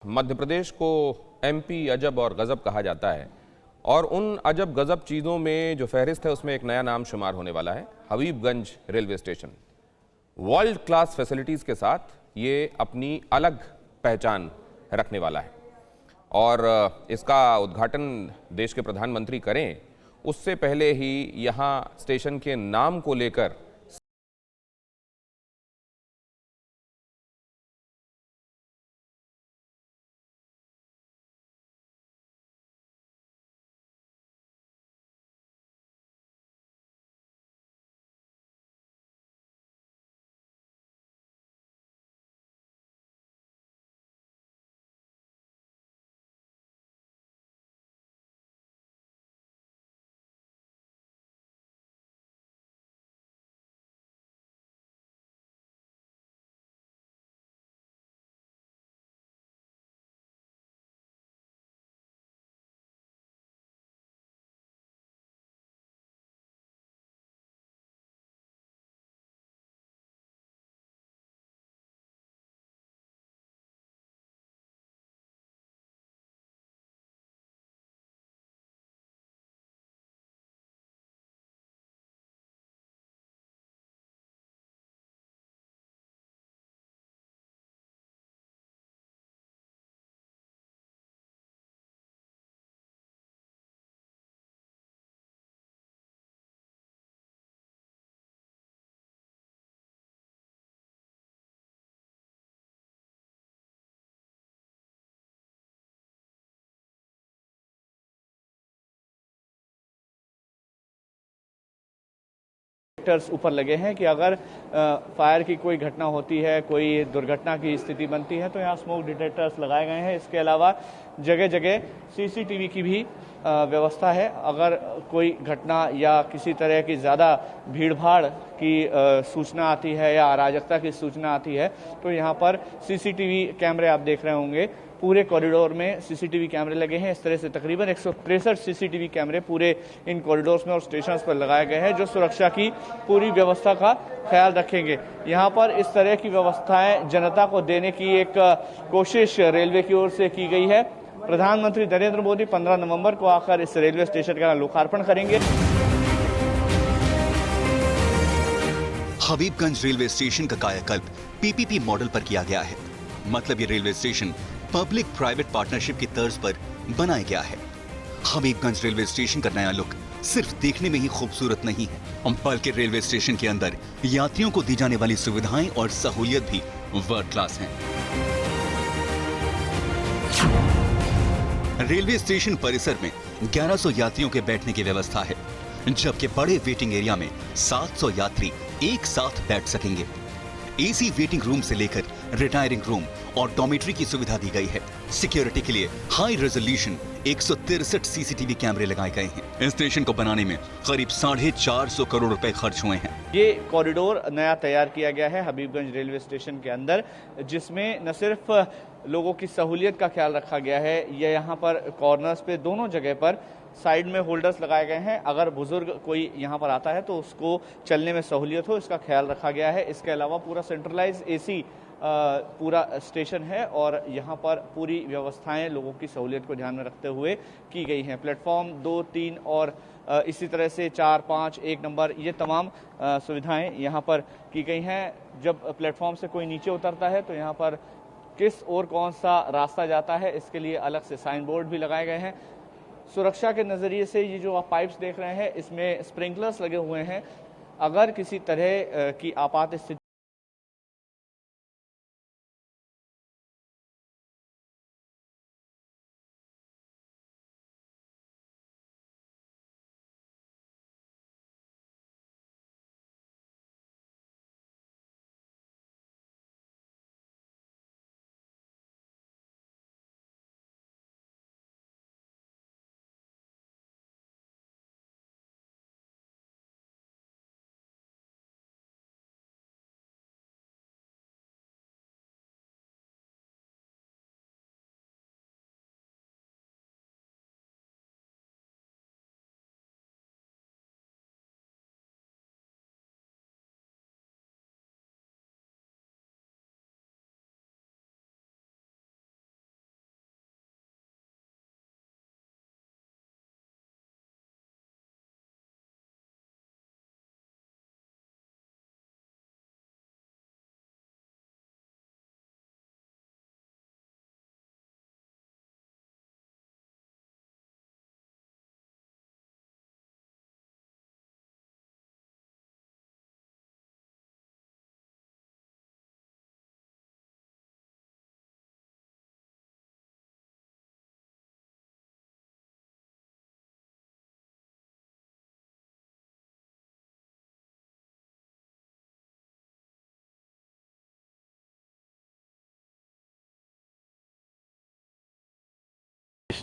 मध्य प्रदेश को एमपी अजब और गजब कहा जाता है और उन अजब गजब चीज़ों में जो फहरिस्त है उसमें एक नया नाम शुमार होने वाला है Habibganj railway station. World class facilities के साथ ये अपनी अलग पहचान रखने वाला है और इसका उद्घाटन देश के प्रधानमंत्री करें उससे पहले ही यहाँ स्टेशन के नाम को लेकर ऊपर लगे हैं कि अगर फायर की कोई घटना होती है, कोई दुर्घटना की स्थिति बनती है तो यहाँ स्मोक डिटेक्टर्स लगाए गए हैं। इसके अलावा जगह जगह सीसीटीवी की भी व्यवस्था है। अगर कोई घटना या किसी तरह की ज़्यादा भीड़भाड़ की सूचना आती है या अराजकता की सूचना आती है तो यहाँ पर सीसीटीवी कैमरे आप देख रहे होंगे, पूरे कॉरिडोर में सीसीटीवी कैमरे लगे हैं। इस तरह से तकरीबन 163 सीसीटीवी कैमरे पूरे इन कॉरिडोर्स में और स्टेशंस पर लगाए गए हैं जो सुरक्षा की पूरी व्यवस्था का ख्याल रखेंगे। यहाँ पर इस तरह की व्यवस्थाएं जनता को देने की एक कोशिश रेलवे की ओर से की गई है। प्रधानमंत्री नरेंद्र मोदी 15 नवंबर को आकर इस रेलवे स्टेशन का लोकार्पण करेंगे। हबीबगंज रेलवे स्टेशन का कायाकल्प पीपीपी मॉडल पर किया गया है। मतलब ये railway station public private partnership की तर्ज पर बनाया गया है। हबीबगंज रेलवे स्टेशन का नया लुक सिर्फ देखने में ही खूबसूरत नहीं है, बल्कि रेलवे स्टेशन के अंदर यात्रियों को दी जाने वाली सुविधाएं और सहूलियत भी वर्ल्ड क्लास हैं। रेलवे स्टेशन परिसर में 1100 यात्रियों के बैठने की व्यवस्था है, जबकि बड़े वेटिंग एरिया में 700 यात्री एक साथ बैठ सकेंगे। एसी वेटिंग रूम से लेकर रिटायरिंग रूम और डॉर्मेट्री की सुविधा दी गई है। सिक्योरिटी के लिए हाई रेजोल्यूशन 163 सीसीटीवी कैमरे लगाए गए हैं। इस स्टेशन को बनाने में करीब 450 करोड़ रुपए खर्च हुए हैं। ये कॉरिडोर नया तैयार किया गया है हबीबगंज रेलवे स्टेशन के अंदर, जिसमें न सिर्फ लोगों की सहूलियत का ख्याल रखा गया है, ये यहाँ पर कॉर्नर्स पे दोनों जगह पर साइड में होल्डर्स लगाए गए हैं। अगर बुजुर्ग कोई यहाँ पर आता है तो उसको चलने में सहूलियत हो, इसका ख्याल रखा गया है। इसके अलावा पूरा सेंट्रलाइज एसी पूरा स्टेशन है और यहाँ पर पूरी व्यवस्थाएं लोगों की सहूलियत को ध्यान में रखते हुए की गई हैं। प्लेटफॉर्म 2, 3 और इसी तरह से 4, 5, 1 नंबर, ये तमाम सुविधाएं यहाँ पर की गई हैं। जब प्लेटफॉर्म से कोई नीचे उतरता है तो यहाँ पर किस और कौन सा रास्ता जाता है, इसके लिए अलग से साइन बोर्ड भी लगाए गए हैं। सुरक्षा के नज़रिए से ये जो आप पाइप्स देख रहे हैं, इसमें स्प्रिंकलर्स लगे हुए हैं। अगर किसी तरह की आपात स्थिति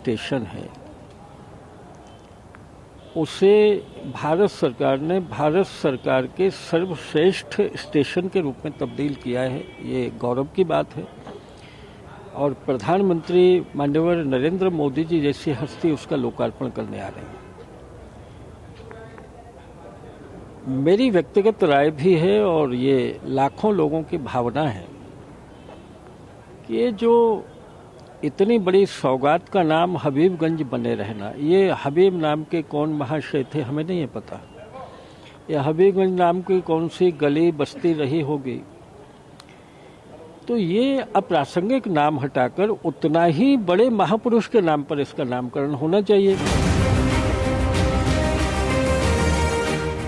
स्टेशन है उसे भारत सरकार ने भारत सरकार के सर्वश्रेष्ठ स्टेशन के रूप में तब्दील किया है। ये गौरव की बात है और प्रधानमंत्री माननीय नरेंद्र मोदी जी जैसी हस्ती उसका लोकार्पण करने आ रहे हैं। मेरी व्यक्तिगत राय भी है और ये लाखों लोगों की भावना है कि ये जो इतनी बड़ी सौगात का नाम हबीबगंज बने रहना, ये हबीब नाम के कौन महाशय थे हमें नहीं है पता। ये हबीबगंज नाम की कौन सी गली बस्ती रही होगी, तो ये अप्रासंगिक नाम हटाकर उतना ही बड़े महापुरुष के नाम पर इसका नामकरण होना चाहिए।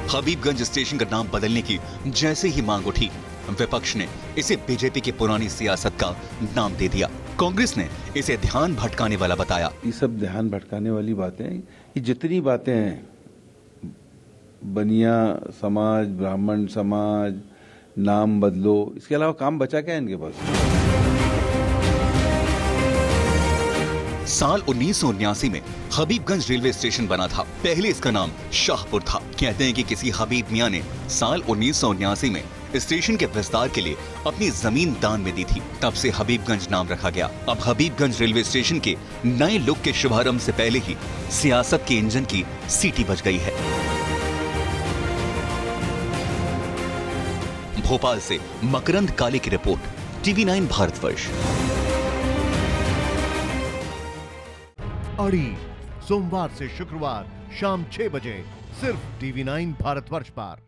हबीबगंज स्टेशन का नाम बदलने की जैसे ही मांग उठी, विपक्ष ने इसे बीजेपी की पुरानी सियासत का नाम दे दिया। कांग्रेस ने इसे ध्यान भटकाने वाला बताया। ये सब ध्यान भटकाने वाली बातें, ये जितनी बातें हैं, बनिया समाज, ब्राह्मण समाज, नाम बदलो, इसके अलावा काम बचा क्या है इनके पास? साल 1979 में हबीबगंज रेलवे स्टेशन बना था। पहले इसका नाम शाहपुर था। कहते हैं कि किसी हबीब मियां ने साल 1979 में स्टेशन के विस्तार के लिए अपनी जमीन दान में दी थी। तब से हबीबगंज नाम रखा गया। अब हबीबगंज रेलवे स्टेशन के नए लुक के शुभारंभ से पहले ही सियासत के इंजन की सीटी बज गई है। भोपाल से मकरंद काले की रिपोर्ट, TV9 भारतवर्ष। अड़ी सोमवार से शुक्रवार शाम 6 बजे सिर्फ TV9 भारतवर्ष पर।